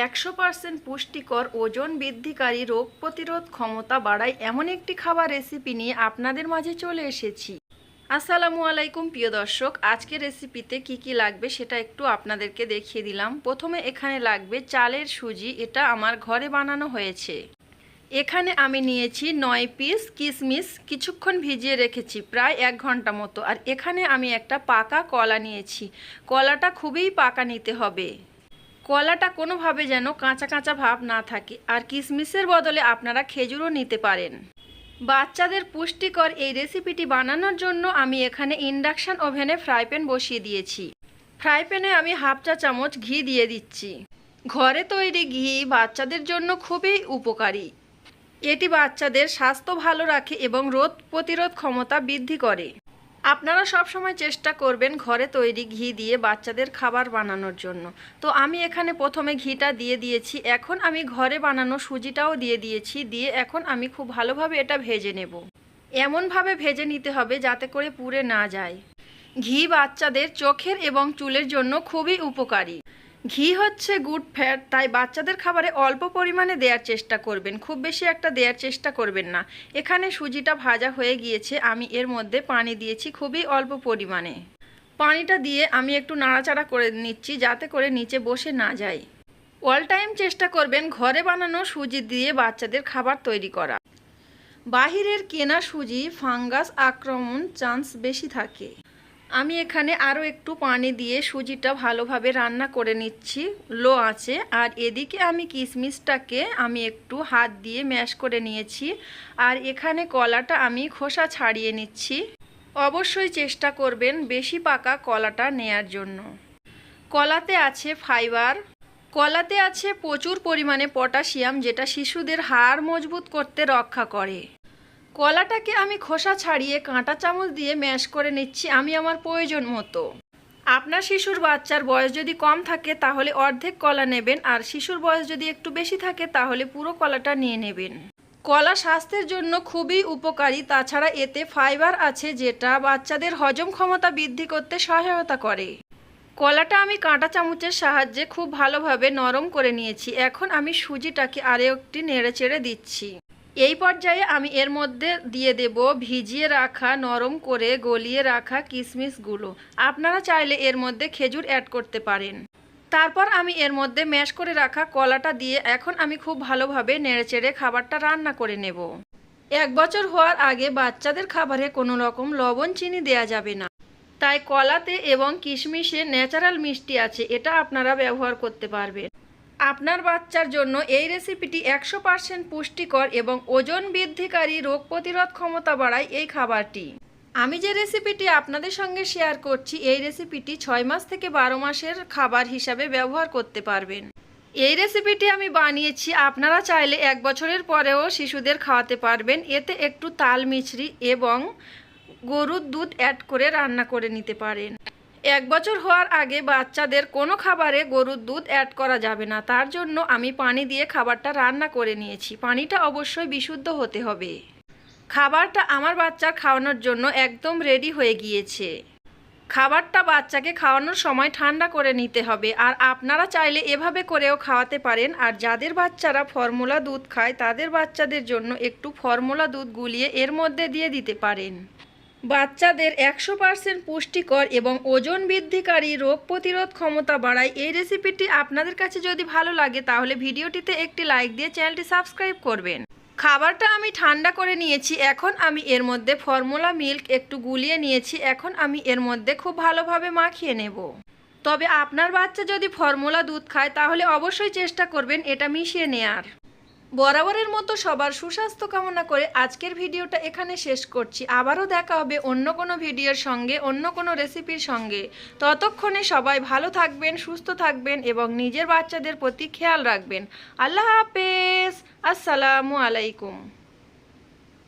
100% পুষ্টিকর, ওজন বৃদ্ধিকারী, রোগ প্রতিরোধ ক্ষমতা বাড়ায় এমন একটি খাবার রেসিপি নিয়ে আপনাদের মাঝে চলে এসেছি। আসসালামু আলাইকুম প্রিয় দর্শক, আজকের রেসিপিতে কি কি লাগবে সেটা একটু আপনাদেরকে দেখিয়ে দিলাম। প্রথমে এখানে লাগবে চালের সুজি, এটা আমার ঘরে বানানো হয়েছে। এখানে আমি নিয়েছি 9 পিস কিশমিশ, কিছুক্ষণ ভিজিয়ে রেখেছি প্রায় 1 ঘন্টা মতো। আর এখানে আমি একটা পাকা কলা নিয়েছি। কলাটা খুবই পাকা নিতে হবে, কলাটা কোনোভাবে যেন কাঁচা কাঁচা ভাব না থাকে। আর কিশমিশের বদলে আপনারা খেজুরও নিতে পারেন। বাচ্চাদের পুষ্টিকর এই রেসিপিটি বানানোর জন্য আমি এখানে ইন্ডাকশান ওভেনে ফ্রাই প্যান বসিয়ে দিয়েছি। ফ্রাই প্যানে আমি হাফ চা চামচ ঘি দিয়ে দিচ্ছি। ঘরে তৈরি ঘি বাচ্চাদের জন্য খুবই উপকারী। এটি বাচ্চাদের স্বাস্থ্য ভালো রাখে এবং রোগ প্রতিরোধ ক্ষমতা বৃদ্ধি করে। আপনারা সব সময় চেষ্টা করবেন ঘরে তৈরি ঘি দিয়ে বাচ্চাদের খাবার বানানোর জন্য। তো আমি এখানে প্রথমে ঘিটা দিয়ে দিয়েছি, এখন আমি ঘরে বানানো সুজিটাও দিয়ে দিয়েছি। দিয়ে এখন আমি খুব ভালোভাবে এটা ভেজে নেব। এমনভাবে ভেজে নিতে হবে যাতে করে পুড়ে না যায়। ঘি বাচ্চাদের চোখের এবং চুলের জন্য খুবই উপকারী। ঘি হচ্ছে গুড ফ্যাট, তাই বাচ্চাদের খাবারে অল্প পরিমাণে দেওয়ার চেষ্টা করবেন, খুব বেশি একটা দেওয়ার চেষ্টা করবেন না। এখানে সুজিটা ভাজা হয়ে গিয়েছে, আমি এর মধ্যে পানি দিয়েছি খুবই অল্প পরিমাণে। পানিটা দিয়ে আমি একটু নাড়াচাড়া করে নিচ্ছি যাতে করে নিচে বসে না যায়। অল টাইম চেষ্টা করবেন ঘরে বানানো সুজি দিয়ে বাচ্চাদের খাবার তৈরি করা। বাহিরের কেনা সুজি ফাঙ্গাস আক্রমণ চান্স বেশি থাকে। আমি এখানে আরও একটু পানি দিয়ে সুজিটা ভালোভাবে রান্না করে নিচ্ছি লো আঁচে। আর এদিকে আমি কিশমিশটাকে আমি একটু হাত দিয়ে ম্যাশ করে নিয়েছি। আর এখানে কলাটা আমি খোসা ছাড়িয়ে নিচ্ছি। অবশ্যই চেষ্টা করবেন বেশি পাকা কলাটা নেয়ার জন্য। কলাতে আছে ফাইবার, কলাতে আছে প্রচুর পরিমাণে পটাশিয়াম, যেটা শিশুদের হাড় মজবুত করতে রক্ষা করে। কলাটাকে আমি খোসা ছাড়িয়ে কাঁটা চামচ দিয়ে ম্যাশ করে নিচ্ছি আমি আমার প্রয়োজন মতো। আপনার শিশুর বাচ্চার বয়স যদি কম থাকে তাহলে অর্ধেক কলা নেবেন, আর শিশুর বয়স যদি একটু বেশি থাকে তাহলে পুরো কলাটা নিয়ে নেবেন। কলা স্বাস্থ্যের জন্য খুবই উপকারী, তাছাড়া এতে ফাইবার আছে যেটা বাচ্চাদের হজম ক্ষমতা বৃদ্ধি করতে সহায়তা করে। কলাটা আমি কাঁটা চামচের সাহায্যে খুব ভালোভাবে নরম করে নিয়েছি। এখন আমি সুজিটাকে আরও একটি নেড়ে চেড়ে দিচ্ছি। এই পর্যায়ে আমি এর মধ্যে দিয়ে দেব ভিজিয়ে রাখা, নরম করে গলিয়ে রাখা কিশমিশগুলো। আপনারা চাইলে এর মধ্যে খেজুর অ্যাড করতে পারেন। তারপর আমি এর মধ্যে ম্যাশ করে রাখা কলাটা দিয়ে এখন আমি খুব ভালোভাবে নেড়েচেড়ে খাবারটা রান্না করে নেব। 1 বছর হওয়ার আগে বাচ্চাদের খাবারে কোনো রকম লবণ চিনি দেয়া যাবে না। তাই কলাতে এবং কিশমিশে ন্যাচারাল মিষ্টি আছে, এটা আপনারা ব্যবহার করতে পারবেন। আপনার বাচ্চার জন্য এই রেসিপিটি 100% পুষ্টিকর এবং ওজন বৃদ্ধিকারী, রোগ প্রতিরোধ ক্ষমতা বাড়ায় এই খাবারটি। আমি যে রেসিপিটি আপনাদের সঙ্গে শেয়ার করছি, এই রেসিপিটি 6 মাস থেকে 12 মাসের খাবার হিসাবে ব্যবহার করতে পারবেন। এই রেসিপিটি আমি বানিয়েছি, আপনারা চাইলে 1 বছরের পরেও শিশুদের খাওয়াতে পারবেন। এতে একটু তাল মিছরি এবং গরুর দুধ অ্যাড করে রান্না করে নিতে পারেন। 1 বছর হওয়ার আগে বাচ্চাদের কোনো খাবারে গরুর দুধ অ্যাড করা যাবে না, তার জন্য আমি পানি দিয়ে খাবারটা রান্না করে নিয়েছি। পানিটা অবশ্যই বিশুদ্ধ হতে হবে। খাবারটা আমার বাচ্চার খাওয়ানোর জন্য একদম রেডি হয়ে গিয়েছে। খাবারটা বাচ্চাকে খাওয়ানোর সময় ঠান্ডা করে নিতে হবে। আর আপনারা চাইলে এভাবে করেও খাওয়াতে পারেন। আর যাদের বাচ্চারা ফর্মুলা দুধ খায় তাদের বাচ্চাদের জন্য একটু ফর্মুলা দুধ গুলিয়ে এর মধ্যে দিয়ে দিতে পারেন। বাচ্চাদের 100% পুষ্টিকর এবং ওজন বৃদ্ধিকারী, রোগ প্রতিরোধ ক্ষমতা বাড়ায় এই রেসিপিটি আপনাদের কাছে যদি ভালো লাগে তাহলে ভিডিওটিতে একটি লাইক দিয়ে চ্যানেলটি সাবস্ক্রাইব করবেন। খাবারটা আমি ঠান্ডা করে নিয়েছি। এখন আমি এর মধ্যে ফর্মুলা মিল্ক একটু গুলিয়ে নিয়েছি। এখন আমি এর মধ্যে খুব ভালোভাবে মাখিয়ে নেব। তবে আপনার বাচ্চা যদি ফর্মুলা দুধ খায় তাহলে অবশ্যই চেষ্টা করবেন এটা মিশিয়ে নেয়ার। বরাবরের মতো সবার সুস্বাস্থ্য কামনা করে আজকের ভিডিওটা এখানে শেষ করছি। আবারও দেখা হবে অন্য কোনো ভিডিওর সঙ্গে, অন্য কোনো রেসিপির সঙ্গে। ততক্ষণে সবাই ভালো থাকবেন, সুস্থ থাকবেন এবং নিজের বাচ্চাদের প্রতি খেয়াল রাখবেন। আল্লাহ হাফেজ, আসসালামু আলাইকুম।